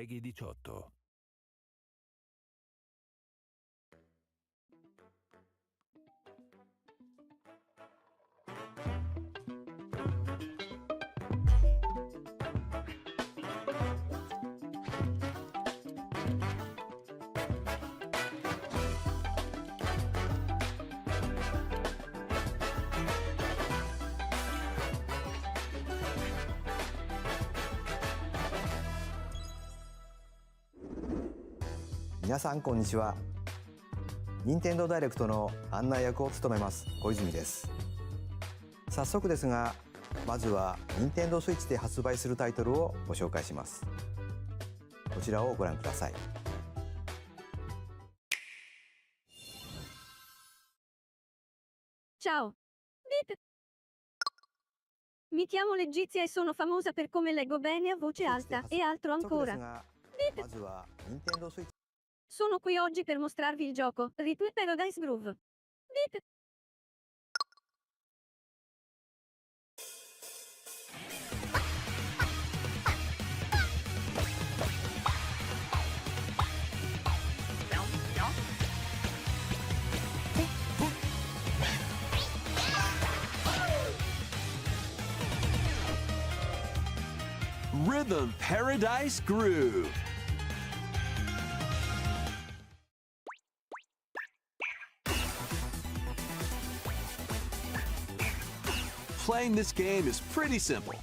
pieghi 18.皆さんこんにちは。任天堂ダイレクトの案内役を務めます小泉です。早速ですが、まずは任天堂スイッチで発売するタイトルをご紹介します。こちらをご覧ください。Ciao. Bip. Mi chiamo Letizia e sono famosa per come leggo bene a voce alta e altro ancora. Bip. まずは任天堂スイッチ Sono qui oggi per mostrarvi il gioco Return Paradise Groove. Bip. Rhythm Paradise Groove. Playing this game is pretty simple.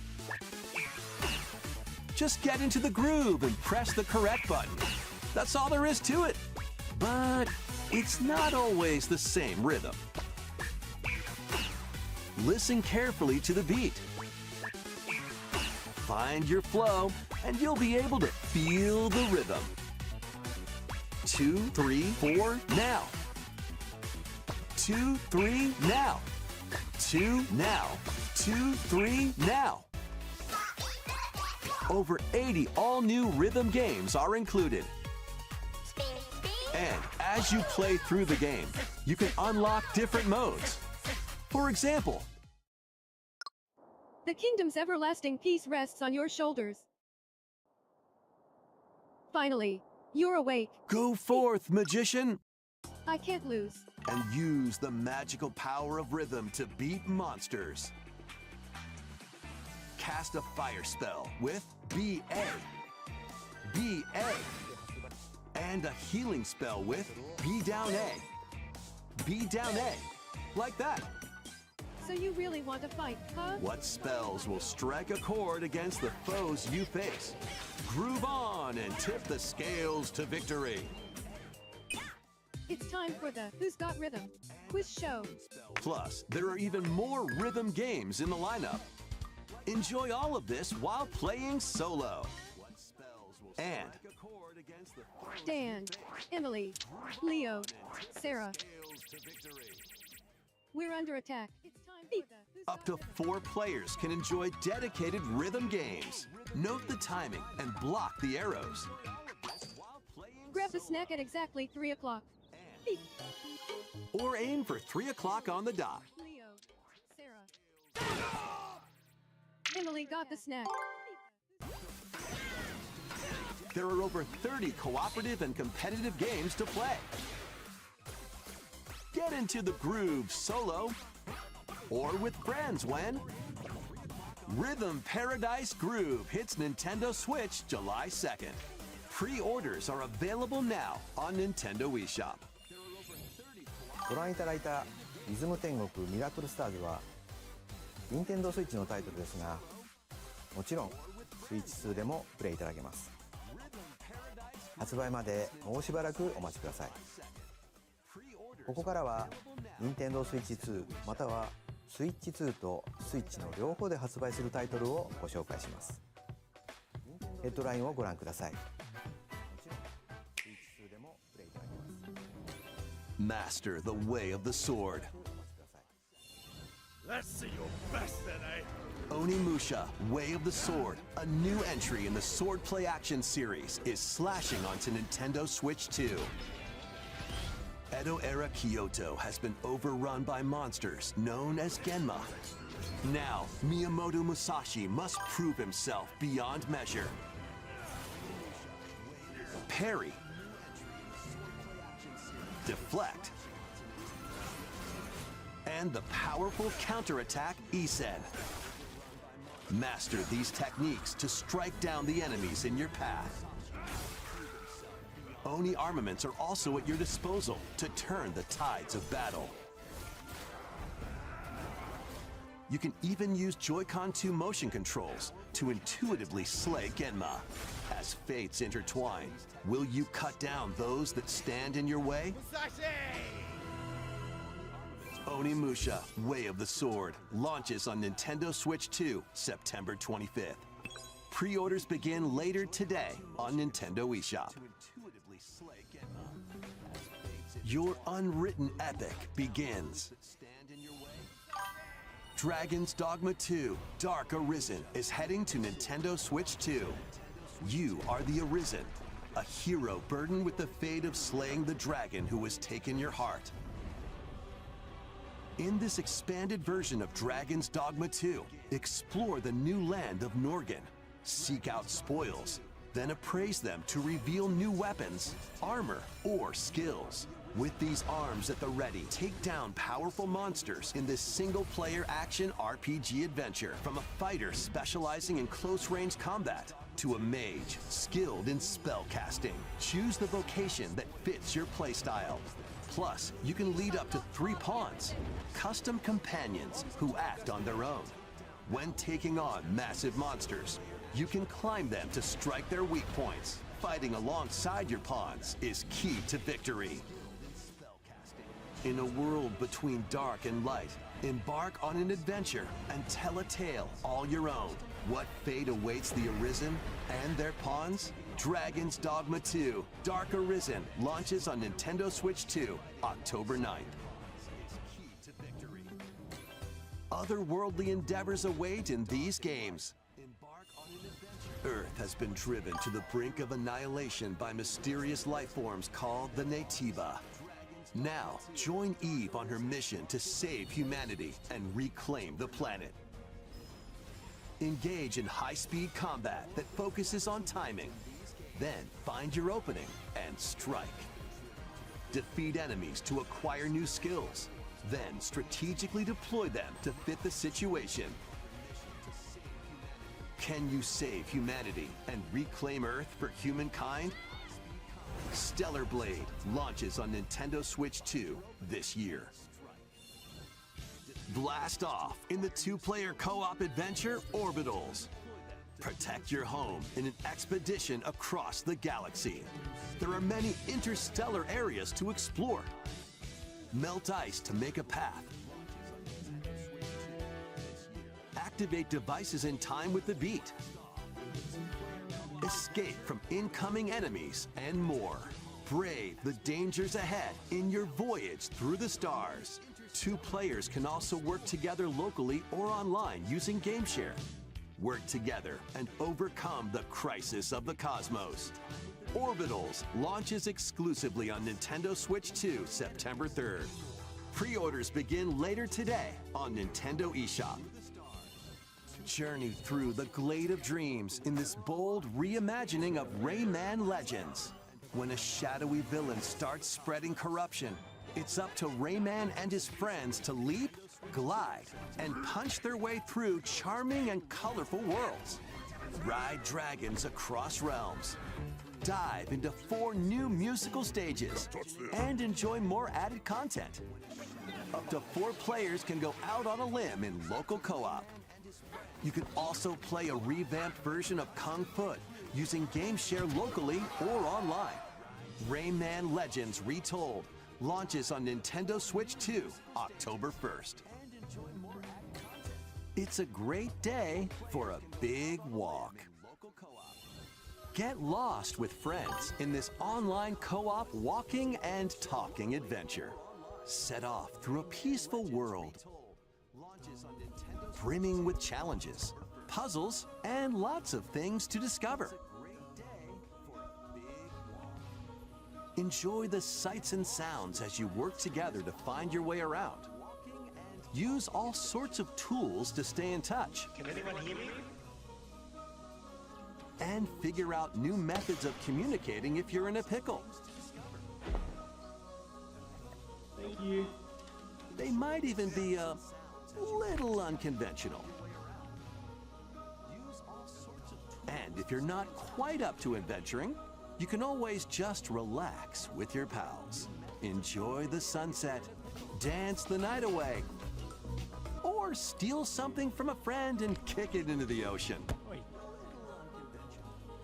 Just get into the groove and press the correct button. That's all there is to it. But it's not always the same rhythm. Listen carefully to the beat. Find your flow, and you'll be able to feel the rhythm. 2, 3, 4, now. 2, 3, now. 2, now. 2, 3, now. Over 80 all-new rhythm games are included. And as you play through the game, you can unlock different modes. For example, The kingdom's everlasting peace rests on your shoulders. Finally, you're awake. go forth, magician, I can't lose. and use the magical power of rhythm to beat monsters. Cast a fire spell with BA, BA, and a healing spell with B down A, B down A, like that. So you really want to fight, huh? What spells will strike a chord against the foes you face? Groove on and tip the scales to victory. It's time for the Who's Got Rhythm quiz show. Plus, there are even more rhythm games in the lineup. Enjoy all of this while playing solo. And Dan, Emily, Leo, Sarah. We're under attack. It's time for the Who's up to 4 players can enjoy dedicated rhythm games. Note the timing and block the arrows. Grab the snack at exactly 3 o'clock. Beep. Or aim for 3 o'clock on the dot. Leo, Sarah. Emily got the snack. There are over 30 cooperative and competitive games to play. Get into the groove solo or with friends when Rhythm Paradise Groove hits Nintendo Switch July 2nd. Pre-orders are available now on Nintendo eShop. ご覧いただいたリズム天国ミラクルスターズは任天堂スイッチのタイトルですが、もちろんスイッチ2でもプレイいただけます。発売までもうしばらくお待ちください。ここからは任天堂スイッチ2またはスイッチ2とスイッチの両方で発売するタイトルをご紹介します。ヘッドラインをご覧ください。もちろんスイッチ2でもプレイいただけます。 Master the way of the sword. Let's see your best then, eh? Onimusha, Way of the Sword, a new entry in the Sword Play Action series, is slashing onto Nintendo Switch 2. Edo-era Kyoto has been overrun by monsters known as Genma. Now, Miyamoto Musashi must prove himself beyond measure. parry, deflect, and the powerful counterattack Isen. Master these techniques to strike down the enemies in your path. Oni armaments are also at your disposal to turn the tides of battle. You can even use Joy-Con 2 motion controls to intuitively slay Genma. As fates intertwine, will you cut down those that stand in your way? Onimusha, Way of the Sword, launches on Nintendo Switch 2, September 25th. Pre-orders begin later today on Nintendo eShop. Your unwritten epic begins. Dragon's Dogma 2, Dark Arisen is heading to Nintendo Switch 2. You are the Arisen, a hero burdened with the fate of slaying the dragon who has taken your heart. In this expanded version of Dragon's Dogma 2, explore the new land of Norgan, seek out spoils, then appraise them to reveal new weapons, armor, or skills. With these arms at the ready, take down powerful monsters in this single-player action RPG adventure. From a fighter specializing in close-range combat to a mage skilled in spellcasting. Choose the vocation that fits your playstyle. Plus, you can lead up to 3 pawns, custom companions who act on their own. When taking on massive monsters, you can climb them to strike their weak points. Fighting alongside your pawns is key to victory. In a world between dark and light, embark on an adventure and tell a tale all your own. What fate awaits the Arisen and their pawns? Dragon's Dogma 2, Dark Arisen, launches on Nintendo Switch 2, October 9th. Otherworldly endeavors await in these games. Earth has been driven to the brink of annihilation by mysterious life forms called the Natiba. Now, join Eve on her mission to save humanity and reclaim the planet. Engage in high-speed combat that focuses on timing. Then, find your opening and strike. Defeat enemies to acquire new skills. Then, strategically deploy them to fit the situation. Can you save humanity and reclaim Earth for humankind? Stellar Blade launches on Nintendo Switch 2 this year. Blast off in the 2-player co-op adventure Orbitals. Protect your home in an expedition across the galaxy. There are many interstellar areas to explore. Melt ice to make a path. Activate devices in time with the beat. Escape from incoming enemies and more. Brave the dangers ahead in your voyage through the stars. 2 players can also work together locally or online using GameShare. Work together and overcome the crisis of the cosmos. Orbitals launches exclusively on Nintendo Switch 2, September 3rd. Pre-orders begin later today on Nintendo eShop. Journey through the Glade of Dreams in this bold reimagining of Rayman Legends. When a shadowy villain starts spreading corruption, it's up to Rayman and his friends to leap, glide, and punch their way through charming and colorful worlds. Ride dragons across realms. Dive into 4 new musical stages and enjoy more added content. Up to 4 players can go out on a limb in local co-op. You can also play a revamped version of Kung Fu using GameShare locally or online. Rayman Legends Retold launches on Nintendo Switch 2, October 1st. It's a great day for a big walk. Get lost with friends in this online co-op walking and talking adventure. Set off through a peaceful world, brimming with challenges, puzzles, and lots of things to discover. Enjoy the sights and sounds as you work together to find your way around. Use all sorts of tools to stay in touch. Can anyone hear me? and figure out new methods of communicating if you're in a pickle. Thank you. They might even be a little unconventional. And if you're not quite up to adventuring, you can always just relax with your pals. Enjoy the sunset, dance the night away, or steal something from a friend and kick it into the ocean.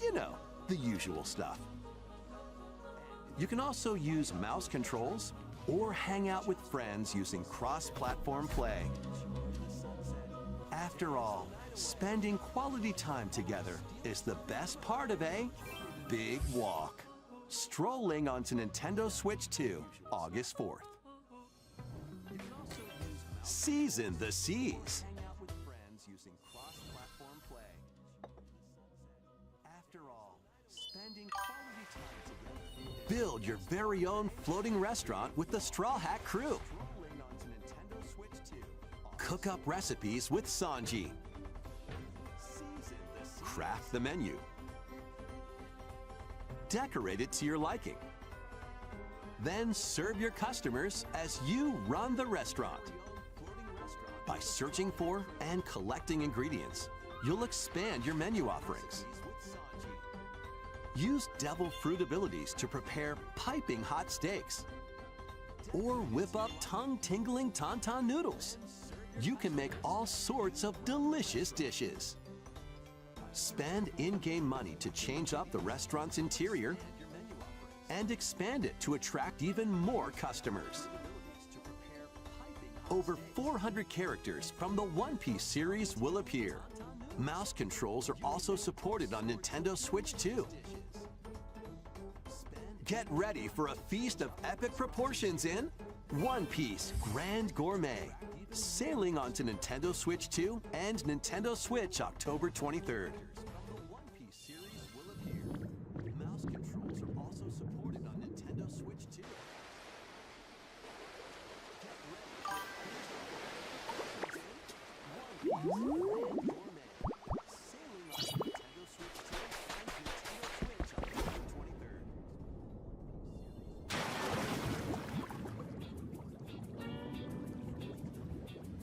You know, the usual stuff. You can also use mouse controls or hang out with friends using cross-platform play. After all, spending quality time together is the best part of a big walk. Strolling onto Nintendo Switch 2, August 4th. Season the seas. Hang out with friends using cross-platform play. After all, spending quality time together. Build your very own floating restaurant with the Straw Hat Crew. Cook up recipes with Sanji. Craft the menu. Decorate it to your liking. Then serve your customers as you run the restaurant. By searching for and collecting ingredients, you'll expand your menu offerings. Use devil fruit abilities to prepare piping hot steaks. Or whip up tongue-tingling tauntaun noodles. You can make all sorts of delicious dishes. Spend in-game money to change up the restaurant's interior and expand it to attract even more customers. Over 400 characters from the One Piece series will appear. Mouse controls are also supported on Nintendo Switch 2. Get ready for a feast of epic proportions in One Piece Grand Gourmet, sailing onto Nintendo Switch 2 and Nintendo Switch October 23rd. The One Piece series will appear. Mouse controls are also supported on Nintendo Switch 2.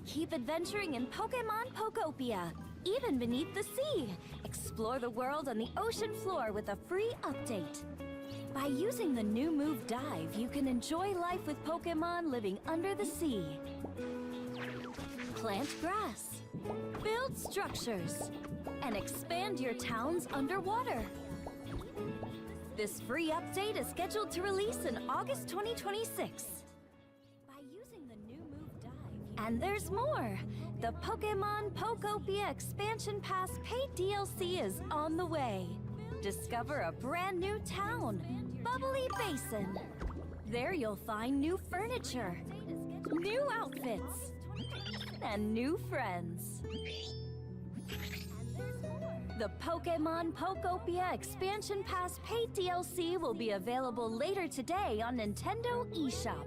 Keep adventuring in Pokemon Pokopia, even beneath the sea. Explore the world on the ocean floor with a free update. By using the new move Dive, you can enjoy life with Pokemon living under the sea. Plant grass, build structures, and expand your towns underwater. This free update is scheduled to release in August 2026. And there's more! The Pokemon Pokopia Expansion Pass paid DLC is on the way. Discover a brand new town, Bubbly Basin. There you'll find new furniture, new outfits, and new friends. The Pokemon Pokopia Expansion Pass paid DLC will be available later today on Nintendo eShop.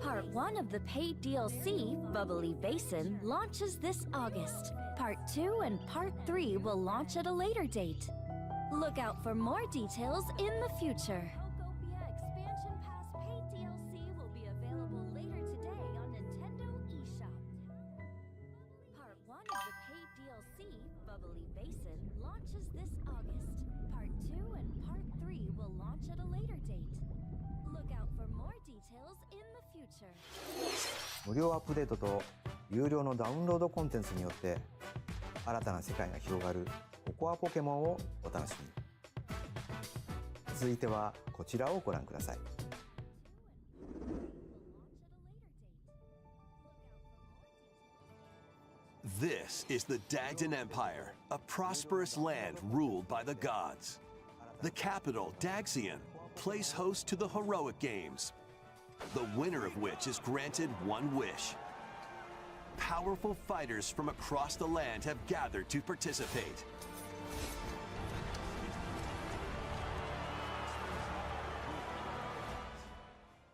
Part 1 of the paid DLC, Bubbly Basin, launches this August. Part 2 and Part 3 will launch at a later date. Look out for more details in the future. Pokopia Expansion Pass paid DLC will be available later today on Nintendo eShop. Part 1 of the paid DLC, Bubbly Basin, launches this August. Part 2 and Part 3 will launch at a later date. Look out for more details in the future. 無料アップデートと有料のダウンロードコンテンツによって新たな世界が広がるココアポケモンをお楽しみに。続いてはこちらをご覧ください。This is the Dagdan Empire, a prosperous land ruled by the gods. The capital, Daxian, plays host to the heroic games, the winner of which is granted one wish. Powerful fighters from across the land have gathered to participate.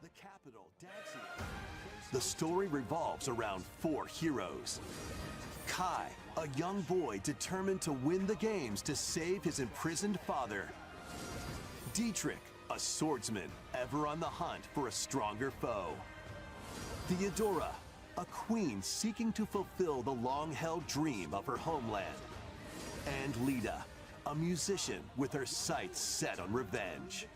The capital, Daxian. The story revolves around 4 heroes: Kai, a young boy determined to win the games to save his imprisoned father. Dietrich, a swordsman ever on the hunt for a stronger foe. Theodora, a queen seeking to fulfill the long-held dream of her homeland. And Lida, a musician with her sights set on revenge.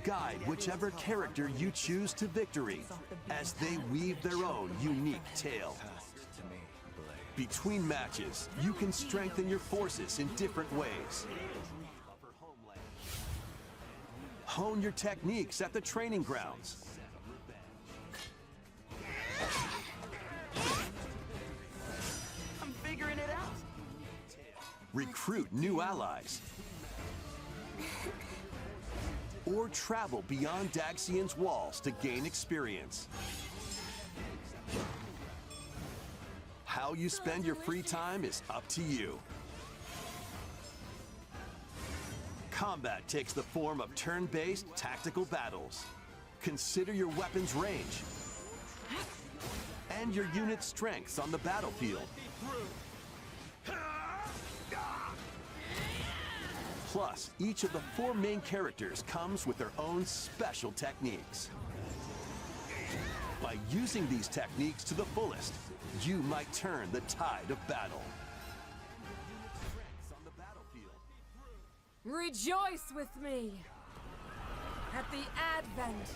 Guide whichever character you choose to victory as they weave their own unique tale. Between matches, you can strengthen your forces in different ways. Hone your techniques at the training grounds. I'm figuring it out. Recruit new allies. Or travel beyond Daxian's walls to gain experience. How you spend your free time is up to you. Combat takes the form of turn-based tactical battles. Consider your weapon's range and your unit's strengths on the battlefield. Plus, each of the 4 main characters comes with their own special techniques. By using these techniques to the fullest, you might turn the tide of battle. Rejoice with me at the advent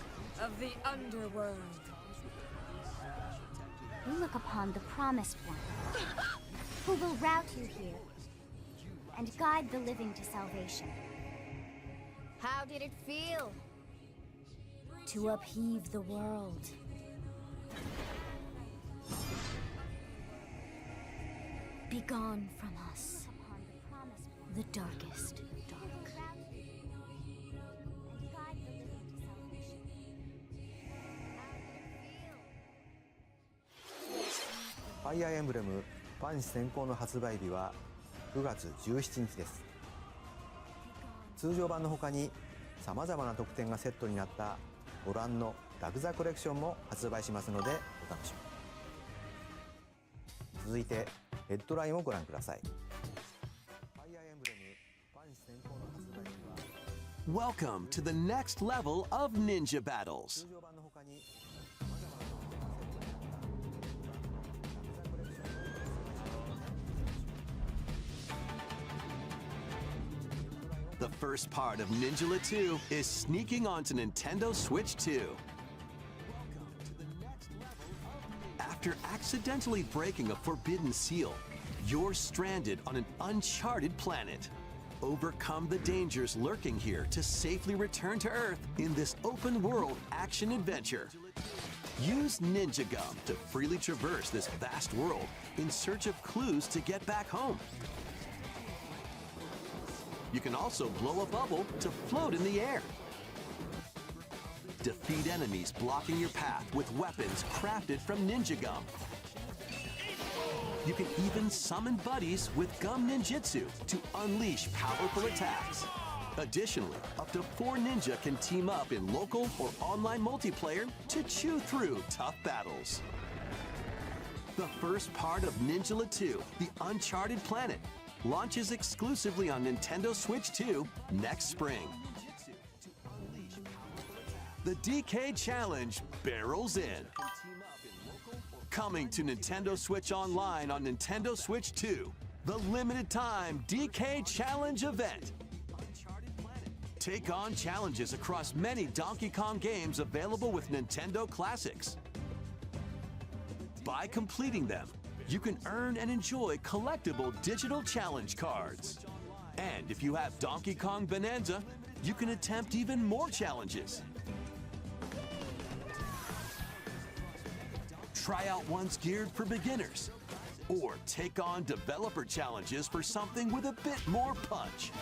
of the underworld. We look upon the Promised One, who will route you here and guide the living to salvation. How did it feel? To upheave the world. Begone from us, the darkest dark.ファイアーエンブレム万死先行の発売日は9月17日です。通常版の他にさまざまな特典がセットになったご覧のラグザコレクションも発売しますのでお楽しみに。続いてヘッドラインをご覧ください。ファイアーエンブレム万死先行の発売日は Welcome to the next level of ninja battles. 通常版の他に The first part of Ninja 2 is sneaking onto Nintendo Switch 2. After accidentally breaking a forbidden seal, you're stranded on an uncharted planet. Overcome the dangers lurking here to safely return to Earth in this open-world action-adventure. Use Ninja Gum to freely traverse this vast world in search of clues to get back home. You can also blow a bubble to float in the air. Defeat enemies blocking your path with weapons crafted from Ninja Gum. You can even summon buddies with Gum Ninjutsu to unleash powerful attacks. Additionally, up to 4 ninja can team up in local or online multiplayer to chew through tough battles. The first part of Ninja 2, The Uncharted Planet, launches exclusively on Nintendo Switch 2 next spring. The DK Challenge barrels in. Coming to Nintendo Switch Online on Nintendo Switch 2, the limited time DK Challenge event. Take on challenges across many Donkey Kong games available with Nintendo Classics. By completing them, you can earn and enjoy collectible digital challenge cards. And if you have Donkey Kong Bonanza, you can attempt even more challenges. Try out ones geared for beginners, or take on developer challenges for something with a bit more punch.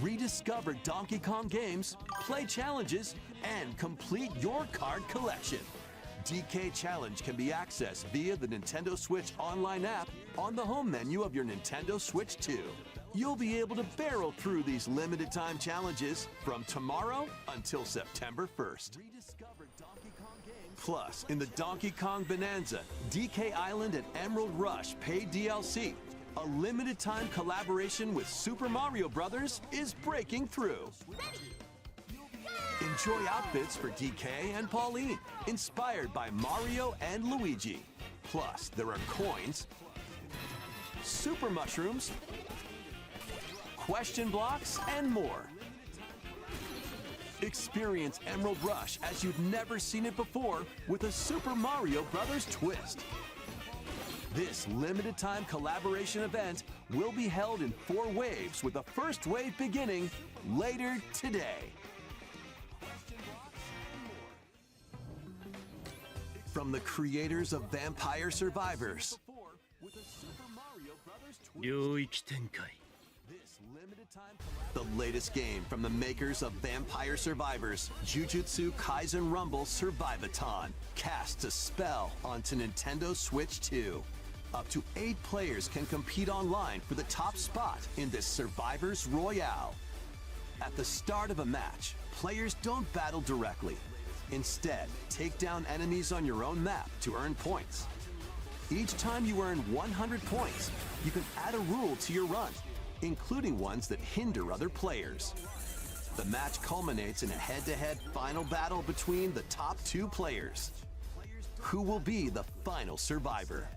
Rediscover Donkey Kong games, play challenges, and complete your card collection. DK Challenge can be accessed via the Nintendo Switch Online app on the home menu of your Nintendo Switch 2. You'll be able to barrel through these limited time challenges from tomorrow until September 1st. Plus, in the Donkey Kong Bonanza, DK Island and Emerald Rush paid DLC, a limited-time collaboration with Super Mario Bros. Is breaking through. Enjoy outfits for DK and Pauline, inspired by Mario and Luigi. Plus, there are coins, super mushrooms, question blocks, and more. Experience Emerald Rush as you've never seen it before with a Super Mario Bros. Twist. This limited-time collaboration event will be held in 4 waves, with the first wave beginning later today. From the creators of Vampire Survivors, the latest game from the makers of Vampire Survivors, Jujutsu Kaisen Rumble Survivathon, casts a spell onto Nintendo Switch 2. Up to 8 players can compete online for the top spot in this Survivors Royale. At the start of a match, players don't battle directly. Instead, take down enemies on your own map to earn points. Each time you earn 100 points, you can add a rule to your run, including ones that hinder other players. The match culminates in a head-to-head final battle between the top 2 players. Who will be the final survivor?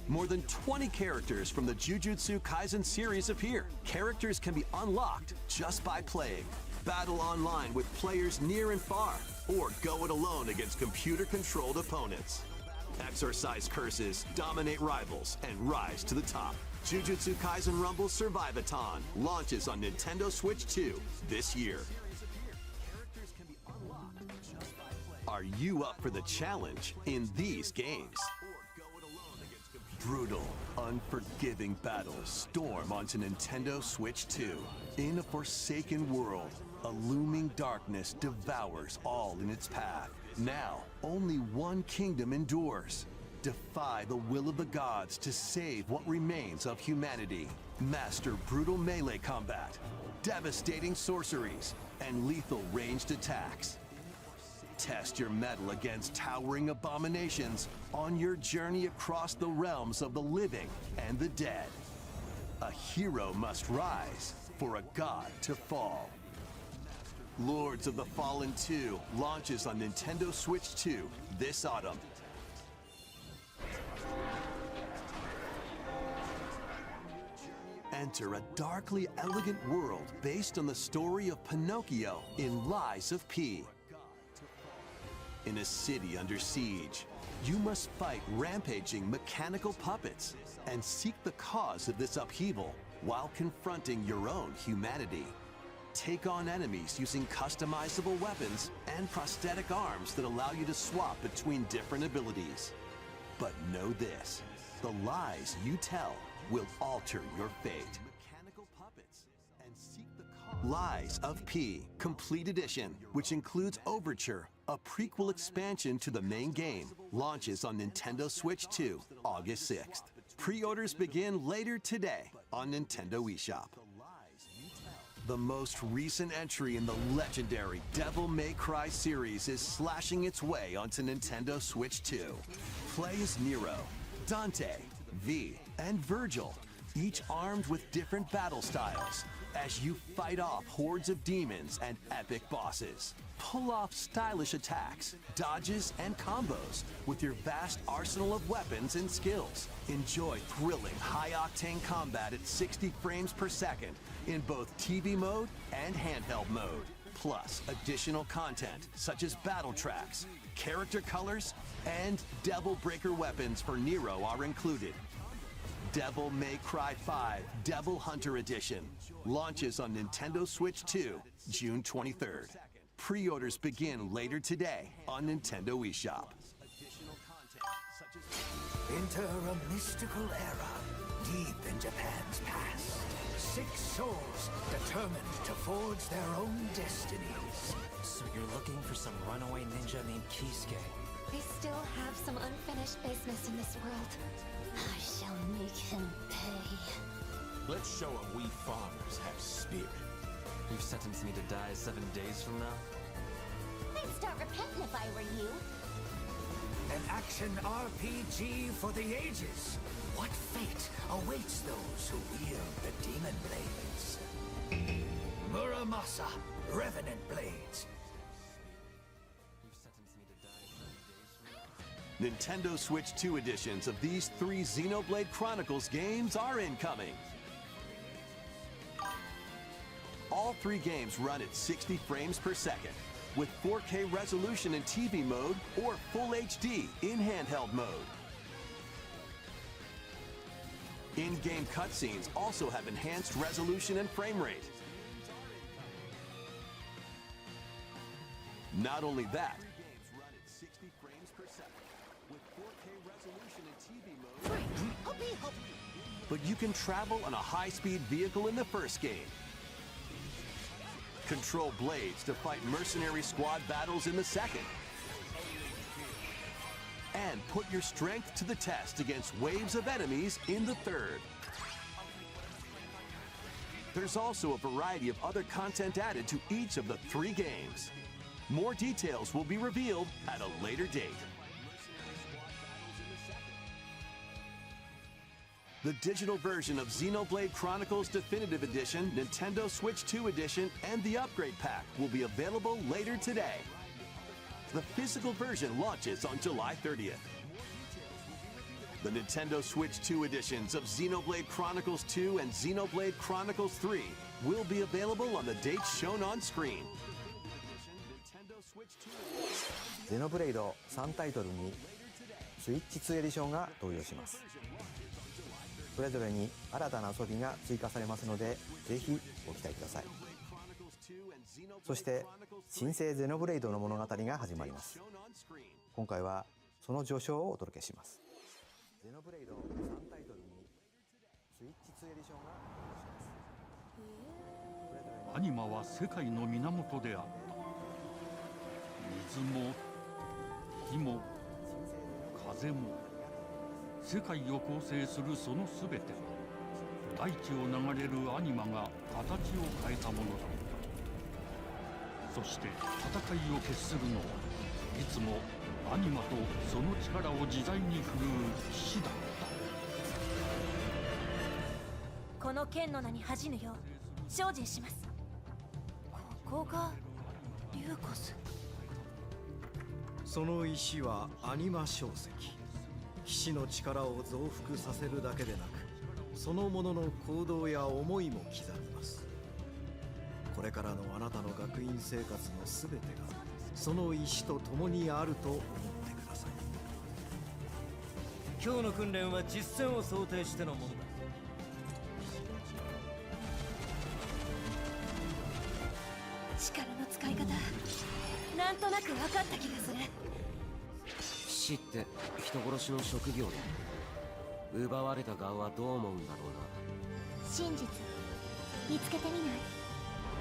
More than 20 characters from the Jujutsu Kaisen series appear. Characters can be unlocked just by playing. Battle online with players near and far, or go it alone against computer-controlled opponents. Exorcise curses, dominate rivals, and rise to the top. Jujutsu Kaisen Rumble Survivathon launches on Nintendo Switch 2 this year. Are you up for the challenge in these games? Brutal, unforgiving battles storm onto Nintendo Switch 2. In a forsaken world, a looming darkness devours all in its path. Now, only one kingdom endures. Defy the will of the gods to save what remains of humanity. Master brutal melee combat, devastating sorceries, and lethal ranged attacks. Test your mettle against towering abominations on your journey across the realms of the living and the dead. A hero must rise for a god to fall. Lords of the Fallen 2 launches on Nintendo Switch 2 this autumn. Enter a darkly elegant world based on the story of Pinocchio in Lies of P. In a city under siege, you must fight rampaging mechanical puppets and seek the cause of this upheaval while confronting your own humanity. Take on enemies using customizable weapons and prosthetic arms that allow you to swap between different abilities. But know this, the lies you tell will alter your fate. Lies of P Complete Edition, which includes Overture, a prequel expansion to the main game, launches on Nintendo Switch 2, August 6th. Pre-orders begin later today on Nintendo eShop. The most recent entry in the legendary Devil May Cry series is slashing its way onto Nintendo Switch 2. Play as Nero, Dante, V, and Virgil, each armed with different battle styles, as you fight off hordes of demons and epic bosses. Pull off stylish attacks, dodges, and combos with your vast arsenal of weapons and skills. Enjoy thrilling, high-octane combat at 60 frames per second in both TV mode and handheld mode. Plus, additional content such as battle tracks, character colors, and Devil Breaker weapons for Nero are included. Devil May Cry 5 Devil Hunter Edition launches on Nintendo Switch 2, June 23rd. Pre-orders begin later today on Nintendo eShop. Enter a mystical era deep in Japan's past. 6 souls determined to forge their own destinies. So you're looking for some runaway ninja named Kisuke? I still have some unfinished business in this world. I shall make him pay. Let's show him we farmers have spirit. You've sentenced me to die 7 days from now? I'd start repenting if I were you. An action RPG for the ages. What fate awaits those who wield the demon blades? Muramasa, Revenant Blades. Nintendo Switch 2 editions of these 3 Xenoblade Chronicles games are incoming. All 3 games run at 60 frames per second, with 4K resolution in TV mode or Full HD in handheld mode. In-game cutscenes also have enhanced resolution and frame rate. Not only that, games run at 60 frames per second, with 4K resolution in TV mode. But you can travel on a high-speed vehicle in the first game. Control blades to fight mercenary squad battles in the second. And put your strength to the test against waves of enemies in the third. There's also a variety of other content added to each of the 3 games. More details will be revealed at a later date. The digital version of Xenoblade Chronicles Definitive Edition, Nintendo Switch 2 Edition, and the Upgrade Pack will be available later today. The physical version launches on July 30th. The Nintendo Switch 2 editions of Xenoblade Chronicles 2 and Xenoblade Chronicles 3 will be available on the dates shown on screen. ゼノブレイド3タイトルにスイッチ2エディションが登場します。それぞれに新たな遊びが追加されますので、ぜひご期待ください。そして新生ゼノブレイドの物語が始まります。今回はその序章をお届けします。ゼノブレイド3タイトルにスイッチ2エディションが登場します。アニマは世界の源であった。水も火も風も世界を構成するそのすべては大地を流れるアニマが形を変えたものだった。そして戦いを決するのはいつもアニマとその力を自在に振るう騎士だった。この剣の名に恥じぬよう精進します。ここがリューコス。その石はアニマ晶石。騎士の力を増幅させるだけでなく、そのものの行動や思いも刻みます。これからのあなたの学院生活のすべてがその石と共にあると思ってください。今日の訓練は実戦を想定してのものだ。力の使い方なんとなく分かった気がする。騎士って人殺しの職業で、奪われた側はどう思うんだろうな。真実見つけてみない？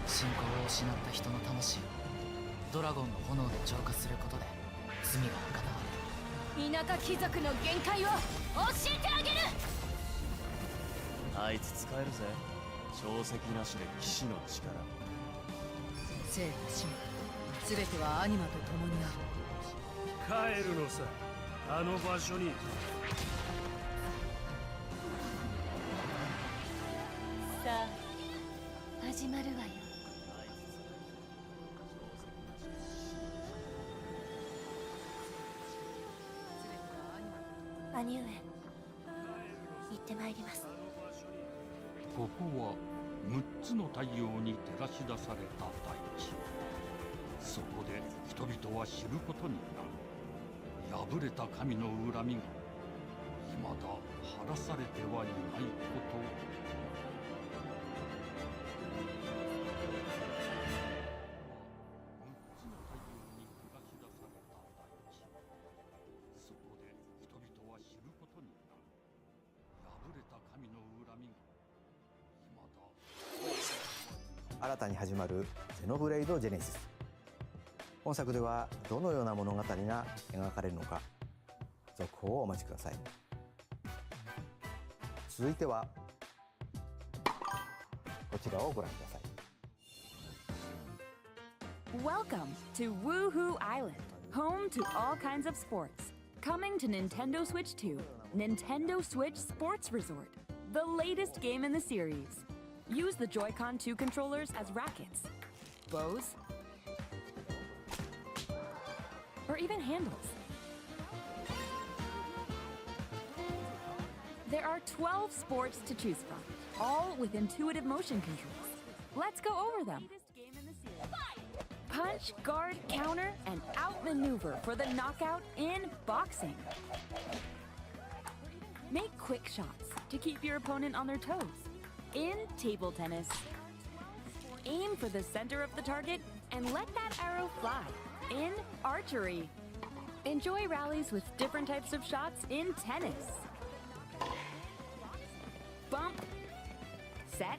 信仰を失った人の魂をドラゴンの炎で浄化することで罪が田舎貴族の限界を教えてあげる。あいつ使えるぜ。定石なしで騎士の力。生と死すべてはアニマと共にある。帰るのさ、あの場所に。さあ始まるわよ。兄上、行ってまいります。ここは6つの太陽に照らし出された大地。そこで人々は知ることになる。破れた神の恨みが未だ晴らされてはいないこと。新たに始まるゼノブレイドジェネシス。本作ではどのような物語が描かれるのか、続報をお待ちください。続いてはこちらをご覧ください。 Welcome to Woohoo Island, home to all kinds of sports. Coming to Nintendo Switch 2, Nintendo Switch Sports Resort, the latest game in the series. Use the Joy-Con 2 controllers as rackets, bows, or even handles. There are 12 sports to choose from, all with intuitive motion controls. Let's go over them. Punch, guard, counter, and outmaneuver for the knockout in boxing. Make quick shots to keep your opponent on their toes in table tennis. Aim for the center of the target and let that arrow fly in archery. Enjoy rallies with different types of shots in tennis. Bump, set,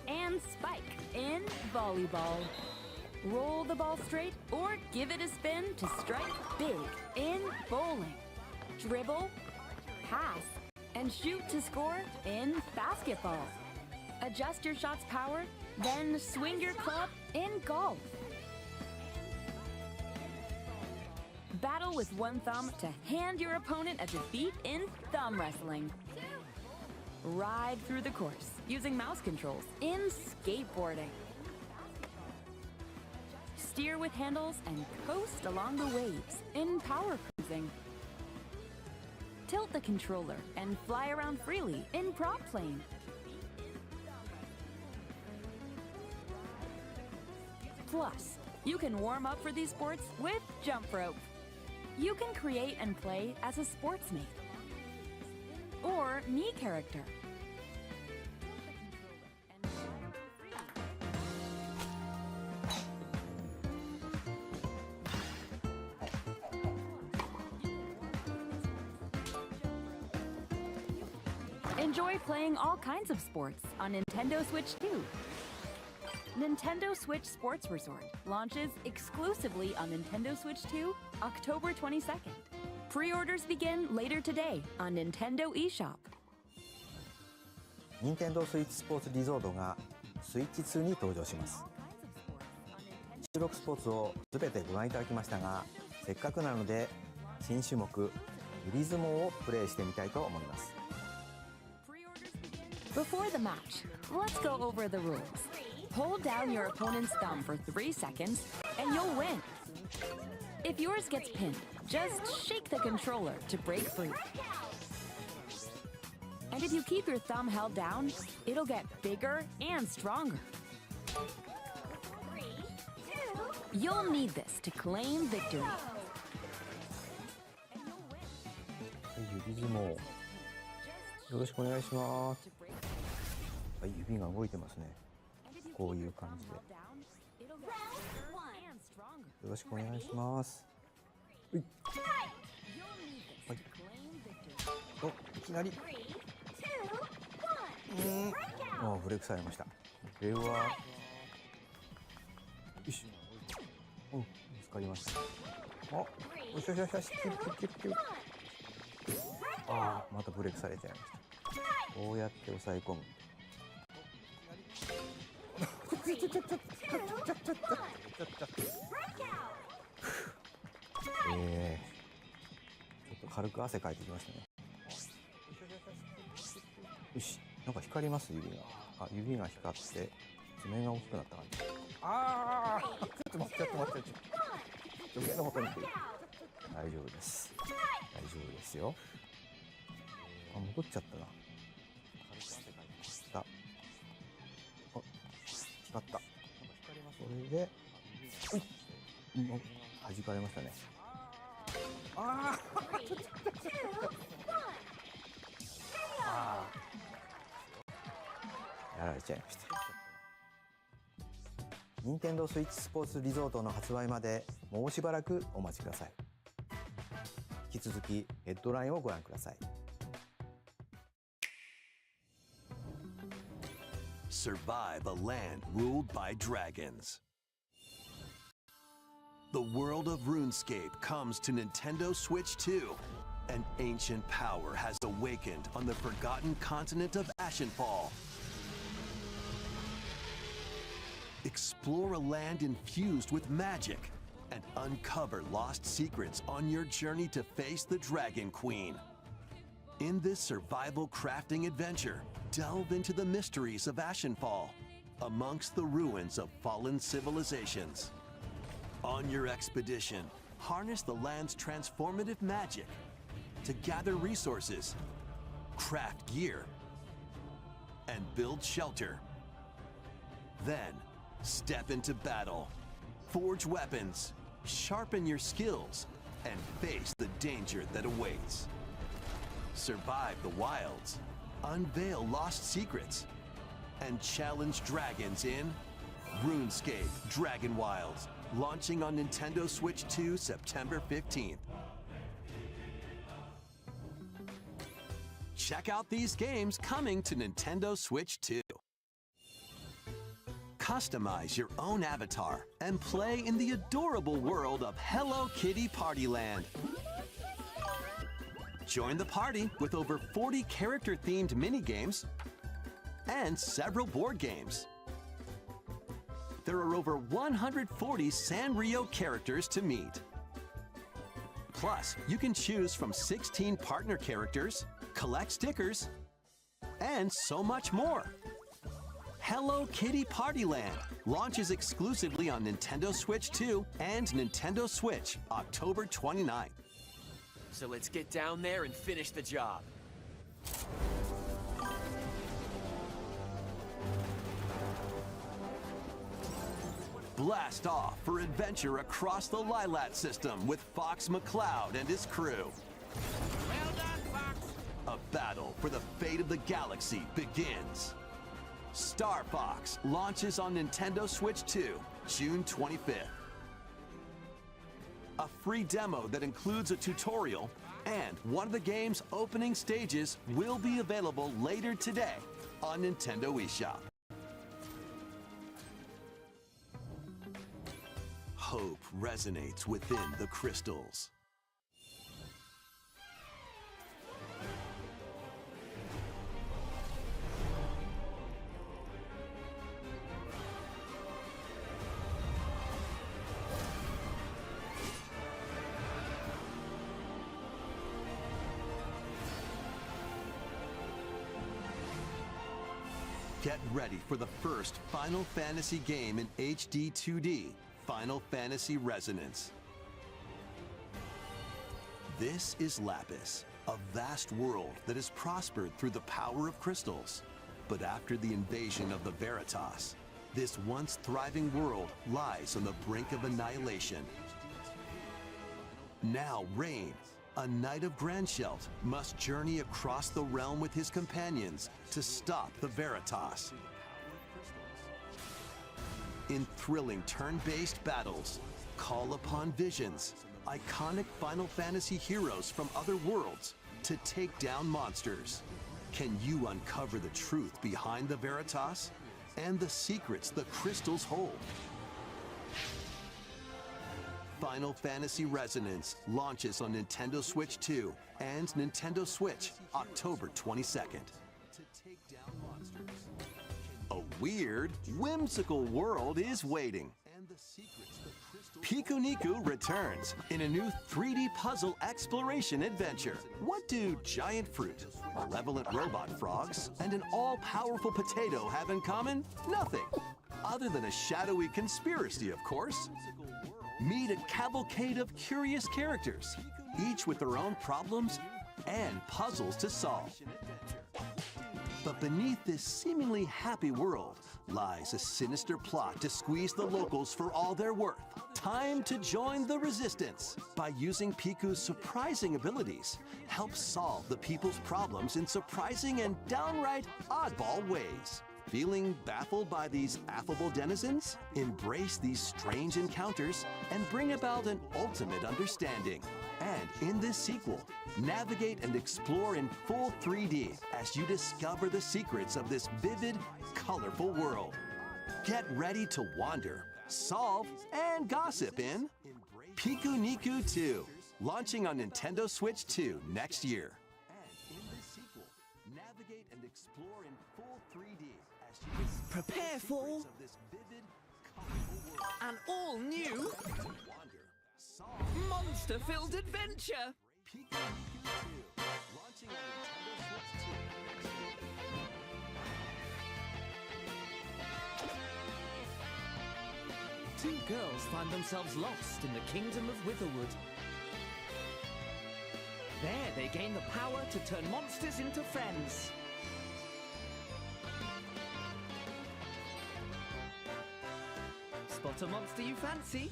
and spike in volleyball. Roll the ball straight or give it a spin to strike big in bowling. Dribble, pass, and shoot to score in basketball. Adjust your shot's power, then swing your club in golf. Battle with one thumb to hand your opponent a defeat in thumb wrestling. Ride through the course using mouse controls in skateboarding. Steer with handles and coast along the waves in power cruising. Tilt the controller and fly around freely in prop plane. Plus, you can warm up for these sports with jump rope. You can create and play as a sportsmate or Mii character. Enjoy playing all kinds of sports on Nintendo Switch 2. Nintendo Switch Sports Resort launches exclusively on Nintendo Switch 2, October 22nd. Pre-orders begin later today on Nintendo eShop. Nintendo Switch スポーツリゾートがスイッチ2に登場します。収録スポーツをすべてご覧いただきましたが、せっかくなので新種目グリズモをプレイしてみたいと思います。Before the match, let's go over the rules. Hold down your opponent's thumb for 3 seconds, and you'll win. If yours gets pinned, just shake the controller to break free. And if you keep your thumb held down, it'll get bigger and stronger. You'll need this to claim victory. 指相撲よろしくお願いします。はい、指が動いてますね。こういう感じで。よろしくお願いします。はい。はい。お、いきなり。あ、ブレークされました。これは。よし。うん、見つかりました。あ、よしよしよしよし。キュッ。ああ、またブレークされちゃいました。こうやって抑え込む。ちょっと軽く汗かいてきましたね。よし、なんか光ります指が。あ、指が光って爪が大きくなった感じ。ああ、ちょっと待って。上の方に来る。大丈夫です。大丈夫ですよ。あ、戻っちゃったな。軽く汗かいてました。あ、光った。それで、弾かれましたね。ああ、やられちゃいました。任天堂スイッチスポーツリゾートの発売までもうしばらくお待ちください。引き続きヘッドラインをご覧ください。Survive a land ruled by dragons. The world of RuneScape comes to Nintendo Switch 2. An ancient power has awakened on the forgotten continent of Ashenfall. Explore a land infused with magic and uncover lost secrets on your journey to face the Dragon Queen. In this survival crafting adventure, delve into the mysteries of Ashenfall, amongst the ruins of fallen civilizations. On your expedition, harness the land's transformative magic to gather resources, craft gear, and build shelter. Then, step into battle, forge weapons, sharpen your skills, and face the danger that awaits. Survive the wilds, unveil lost secrets, and challenge dragons in RuneScape Dragon Wilds, launching on Nintendo Switch 2 September 15th. Check out these games coming to Nintendo Switch 2. Customize your own avatar and play in the adorable world of Hello Kitty Partyland. Join the party with over 40 character-themed minigames and several board games. There are over 140 Sanrio characters to meet. Plus, you can choose from 16 partner characters, collect stickers, and so much more. Hello Kitty Partyland launches exclusively on Nintendo Switch 2 and Nintendo Switch October 29th. So let's get down there and finish the job. Blast off for adventure across the Lilat system with Fox McCloud and his crew. Well done, Fox. A battle for the fate of the galaxy begins. Star Fox launches on Nintendo Switch 2, June 25th. A free demo that includes a tutorial and one of the game's opening stages will be available later today on Nintendo eShop. Hope resonates within the crystals. Get ready for the first Final Fantasy game in HD 2D, Final Fantasy Resonance. This is Lapis, a vast world that has prospered through the power of crystals. But after the invasion of the Veritas, this once thriving world lies on the brink of annihilation. Now Rain, a knight of Grandshelt, must journey across the realm with his companions to stop the Veritas. In thrilling turn-based battles, call upon visions, iconic Final Fantasy heroes from other worlds to take down monsters. Can you uncover the truth behind the Veritas and the secrets the crystals hold? Final Fantasy Resonance launches on Nintendo Switch 2 and Nintendo Switch October 22nd. A weird, whimsical world is waiting. Pikuniku returns in a new 3D puzzle exploration adventure. What do giant fruit, malevolent robot frogs, and an all-powerful potato have in common? Nothing. Other than a shadowy conspiracy, of course. Meet a cavalcade of curious characters, each with their own problems and puzzles to solve. But beneath this seemingly happy world lies a sinister plot to squeeze the locals for all they're worth. Time to join the resistance. By using Piku's surprising abilities, help solve the people's problems in surprising and downright oddball ways. Feeling baffled by these affable denizens? Embrace these strange encounters and bring about an ultimate understanding. And in this sequel, navigate and explore in full 3D as you discover the secrets of this vivid, colorful world. Get ready to wander, solve, and gossip in Pikuniku 2, launching on Nintendo Switch 2 next year. And in this sequel, navigate and explore in full 3D. Prepare for an all-new Monster-filled adventure! Launching on Nintendo Switch 2. Two girls find themselves lost in the kingdom of Witherwood. There, they gain the power to turn monsters into friends. Spot a monster you fancy?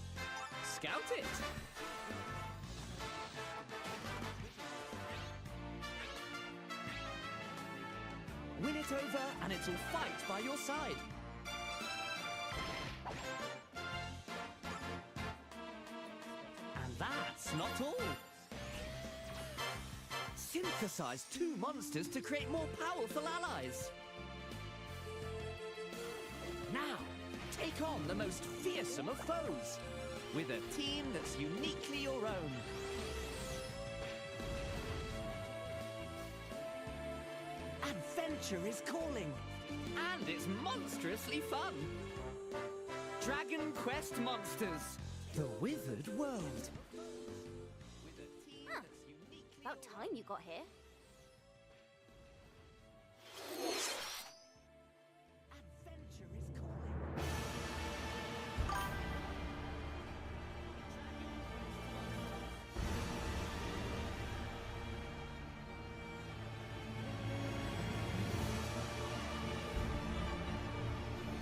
Scout it! Win it over and it'll fight by your side. And that's not all. Synthesize two monsters to create more powerful allies. Now, take on the most fearsome of foes with a team that's uniquely your own. Adventure is calling, and it's monstrously fun. Dragon Quest Monsters, the Withered World. Huh. About time you got here.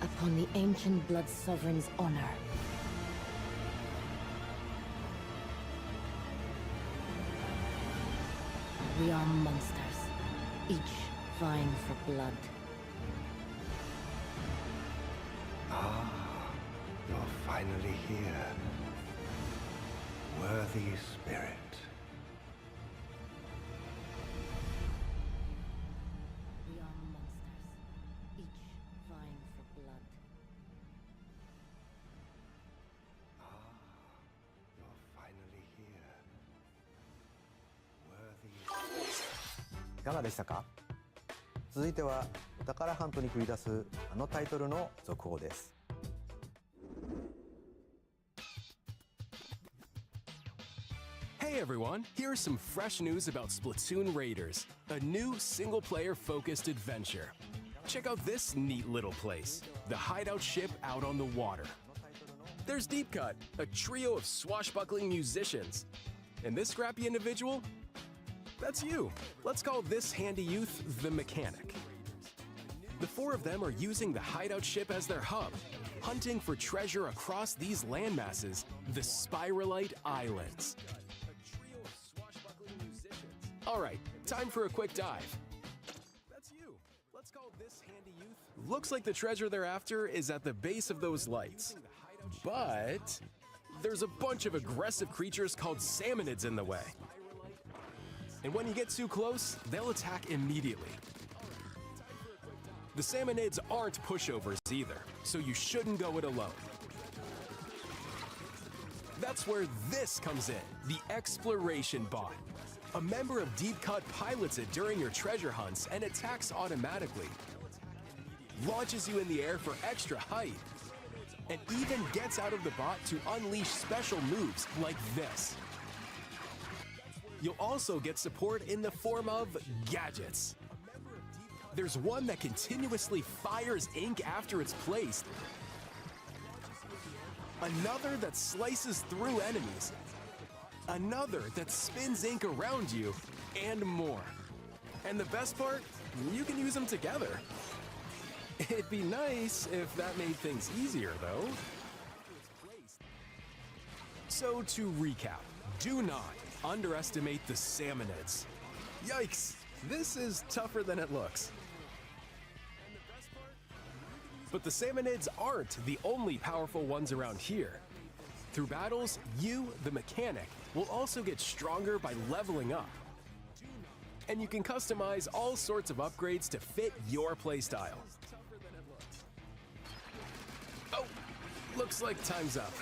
Upon the ancient blood sovereign's honor. We are monsters, each vying for blood. Ah, you're finally here. Worthy spirit. We are monsters, each vying for blood. Ah, you're finally here. Worthy. いかがでしたか？続いてはお宝ハントに繰り出すあのタイトルの続報です。Hey everyone, here's some fresh news about Splatoon Raiders, a new single-player focused adventure. Check out this neat little place, the hideout ship out on the water. There's Deep Cut, a trio of swashbuckling musicians. And this scrappy individual? That's you. Let's call this handy youth the Mechanic. The four of them are using the hideout ship as their hub, hunting for treasure across these landmasses, the Spiralite Islands. Alright, time for a quick dive. That's you. Let's call this handy youth. Looks like the treasure they're after is at the base of those lights. But there's a bunch of aggressive creatures called salmonids in the way. And when you get too close, they'll attack immediately. The salmonids aren't pushovers either, so you shouldn't go it alone. That's where this comes in, the Exploration Bot. A member of Deep Cut pilots it during your treasure hunts and attacks automatically. Launches you in the air for extra height. And even gets out of the bot to unleash special moves like this. You'll also get support in the form of gadgets. There's one that continuously fires ink after it's placed. Another that slices through enemies. Another that spins ink around you, and more. And the best part, you can use them together. It'd be nice if that made things easier, though. So to recap, do not underestimate the salmonids. Yikes, this is tougher than it looks. But the salmonids aren't the only powerful ones around here. Through battles, you, the Mechanic, will also get stronger by leveling up. And you can customize all sorts of upgrades to fit your playstyle. Oh, looks like time's up.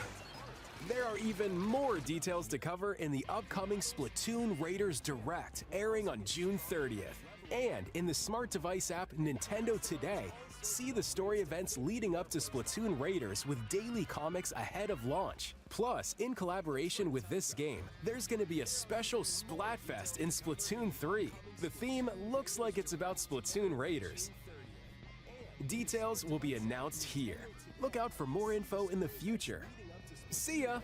There are even more details to cover in the upcoming Splatoon Raiders Direct, airing on June 30th. And in the smart device app Nintendo Today, see the story events leading up to Splatoon Raiders with daily comics ahead of launch. Plus, in collaboration with this game, there's going to be a special Splatfest in Splatoon 3. The theme looks like it's about Splatoon Raiders. Details will be announced here. Look out for more info in the future. See ya!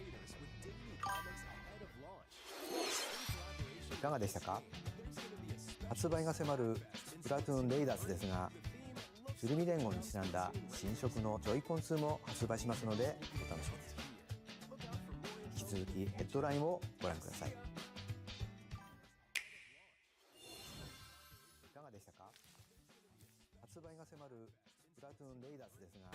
いかがでしたか？発売が迫るスプラトゥーンレイダーズですが、鶴見連合にちなんだ新色のジョイコン2も発売しますのでお楽しみに。引き続きヘッドラインをご覧ください。いかがでしたか？発売が迫るスプラトゥーンレイダーズですが、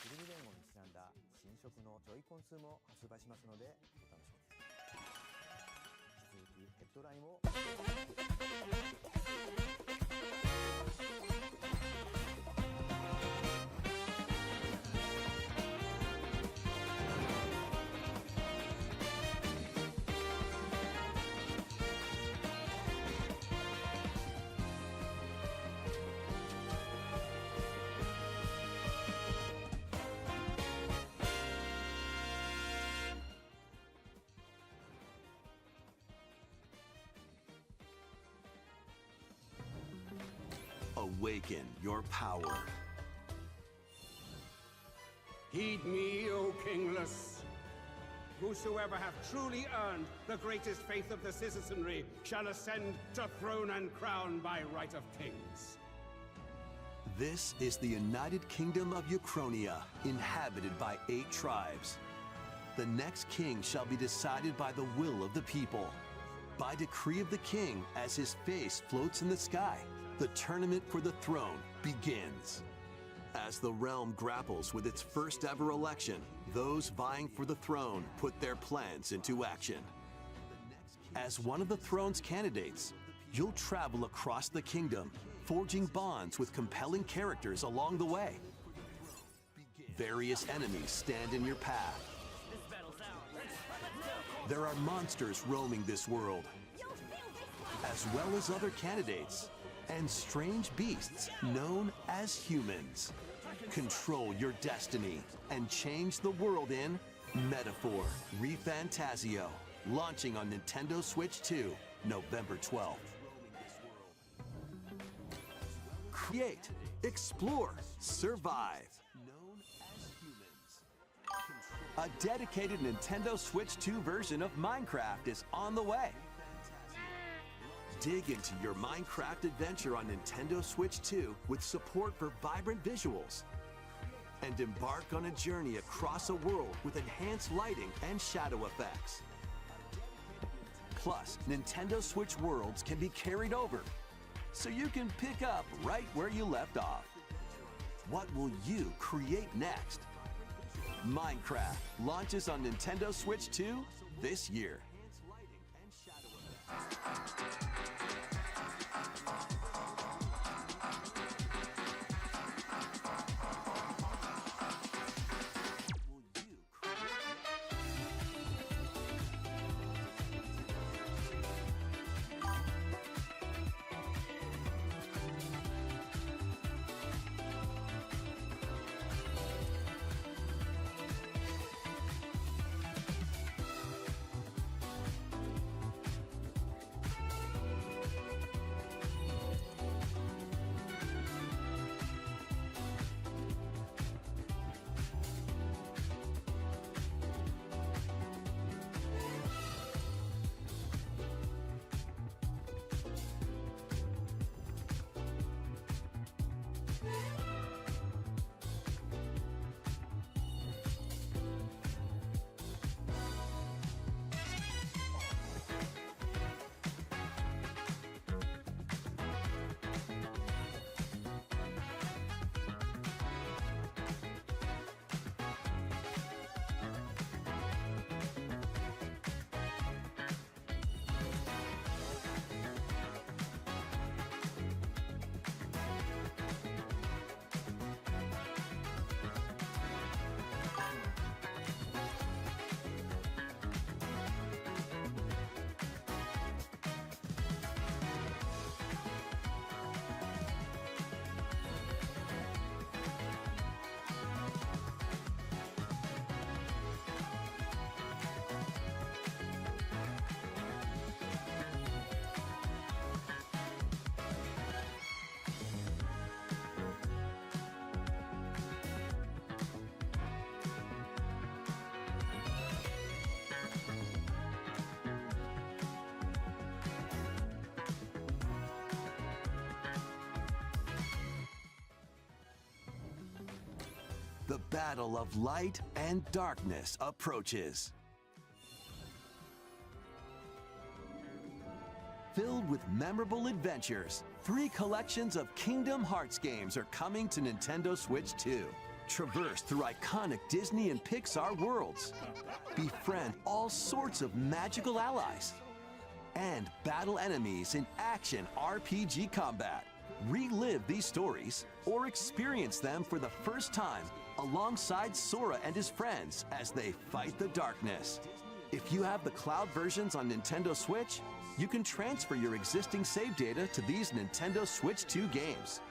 鶴見連合にちなんだ新色のジョイコン2も発売しますのでお楽しみに。引き続きヘッドラインをご覧ください。Awaken your power. Heed me, O kingless. Whosoever hath truly earned the greatest faith of the citizenry shall ascend to throne and crown by right of kings. This is the United Kingdom of Uchronia, inhabited by 8 tribes. The next king shall be decided by the will of the people. By decree of the king, as his face floats in the sky, the tournament for the throne begins. As the realm grapples with its first ever election, those vying for the throne put their plans into action. As one of the throne's candidates, you'll travel across the kingdom, forging bonds with compelling characters along the way. Various enemies stand in your path. There are monsters roaming this world, as well as other candidates and strange beasts known as humans. Control your destiny and change the world in Metaphor ReFantazio, launching on Nintendo Switch 2, November 12th. Create, explore, survive. Known as humans. A dedicated Nintendo Switch 2 version of Minecraft is on the way. Dig into your Minecraft adventure on Nintendo Switch 2 with support for vibrant visuals. And embark on a journey across a world with enhanced lighting and shadow effects. Plus, Nintendo Switch worlds can be carried over, so you can pick up right where you left off. What will you create next? Minecraft launches on Nintendo Switch 2 this year. The battle of light and darkness approaches. Filled with memorable adventures, 3 collections of Kingdom Hearts games are coming to Nintendo Switch 2. Traverse through iconic Disney and Pixar worlds. Befriend all sorts of magical allies. And battle enemies in action RPG combat. Relive these stories or experience them for the first time alongside Sora and his friends as they fight the darkness. If you have the cloud versions on Nintendo Switch, you can transfer your existing save data to these Nintendo Switch 2 games.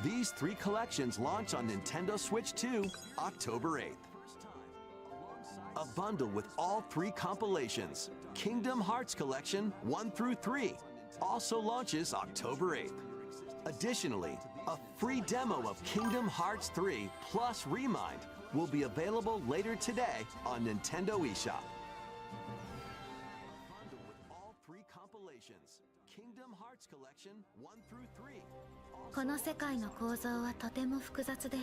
These 3 collections launch on Nintendo Switch 2 October 8th. A bundle with all 3 compilations, Kingdom Hearts Collection 1 through 3, also launches October 8th. Additionally, a free demo of Kingdom Hearts 3 plus Remind will be available later today on Nintendo eShop. Kingdom Hearts Collection 1 through 3. この世界の構造はとても複雑で、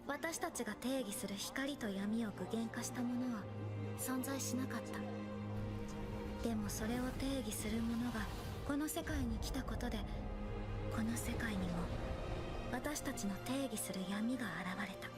私たちが定義する光と闇を具現化したものは存在しなかった。でもそれを定義するものがこの世界に来たことで、この世界にも私たちの定義する闇が現れた。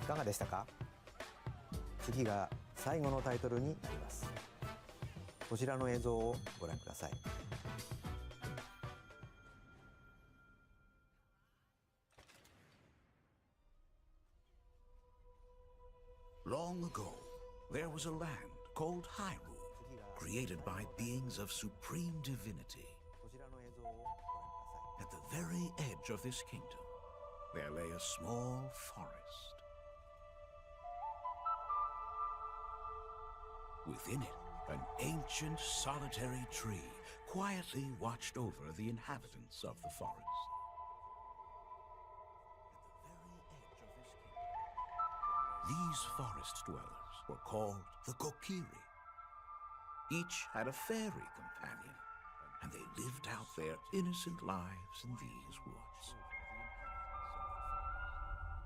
いかがでしたか？次が最後のタイトルになります。こちらの映像をご覧ください。Long ago, there was a land called Hyrule, created by beings of supreme divinity. At the very edge of this kingdom, there lay a small forest. Within it, an ancient solitary tree quietly watched over the inhabitants of the forest. These forest dwellers were called the Kokiri. Each had a fairy companion, and they lived out their innocent lives in these woods.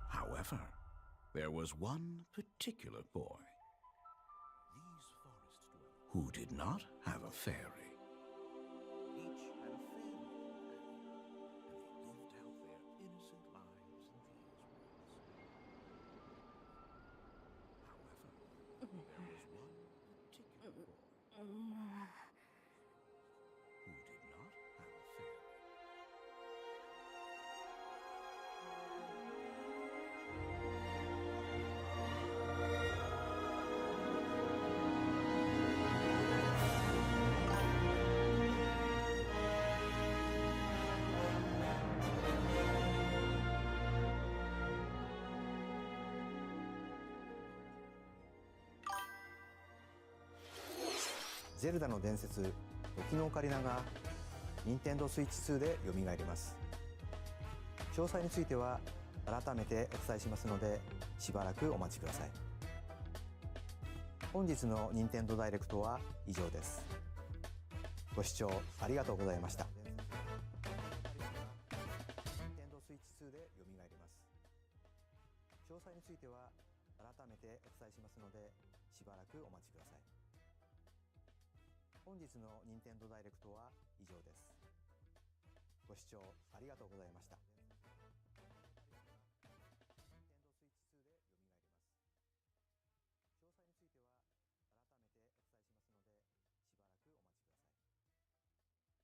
However, there was one particular boy who did not have a fairy. Each had a fairy companion, and they lived out their innocent lives in these woods. However, there was one particular boy who did not have a fairy. ゼルダの伝説、時のオカリナが任天堂スイッチ2で蘇ります。詳細については改めてお伝えしますので、しばらくお待ちください。本日の任天堂ダイレクトは以上です。ご視聴ありがとうございました。任天堂スイッチ2で蘇ります。詳細については改めてお伝えしますので、しばらくお待ちください。本本日の任天堂ダイレクトは以上です。ご視聴ありがとうございました。詳細については改めてお伝えしますので、しばらくお待ちください。本日の任天堂ダイレクトは以上です。ご視聴ありがとうござ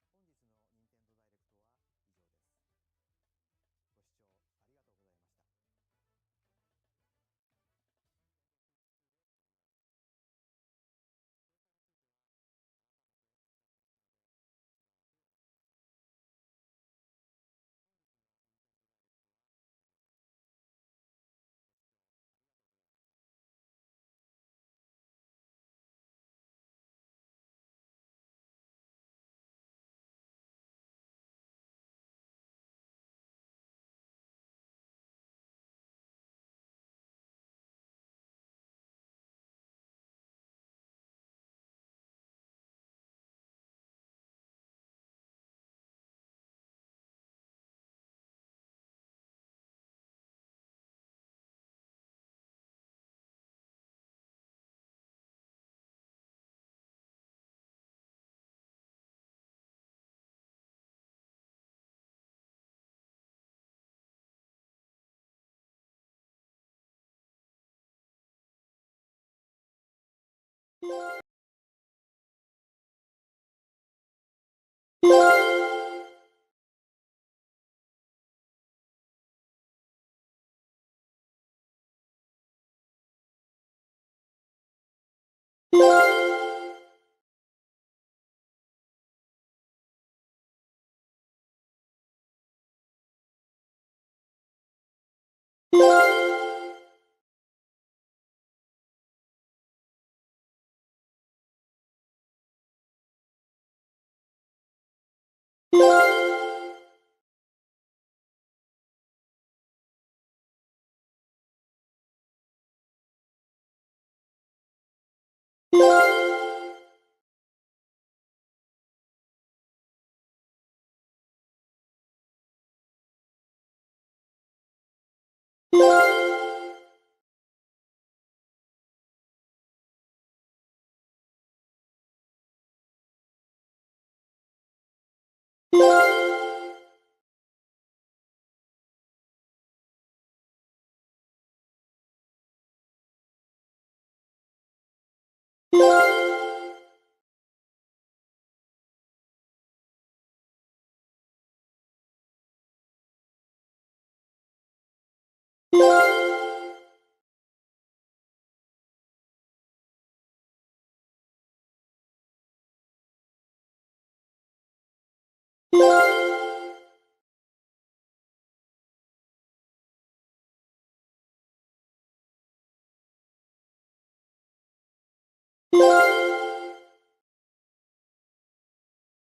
いました。you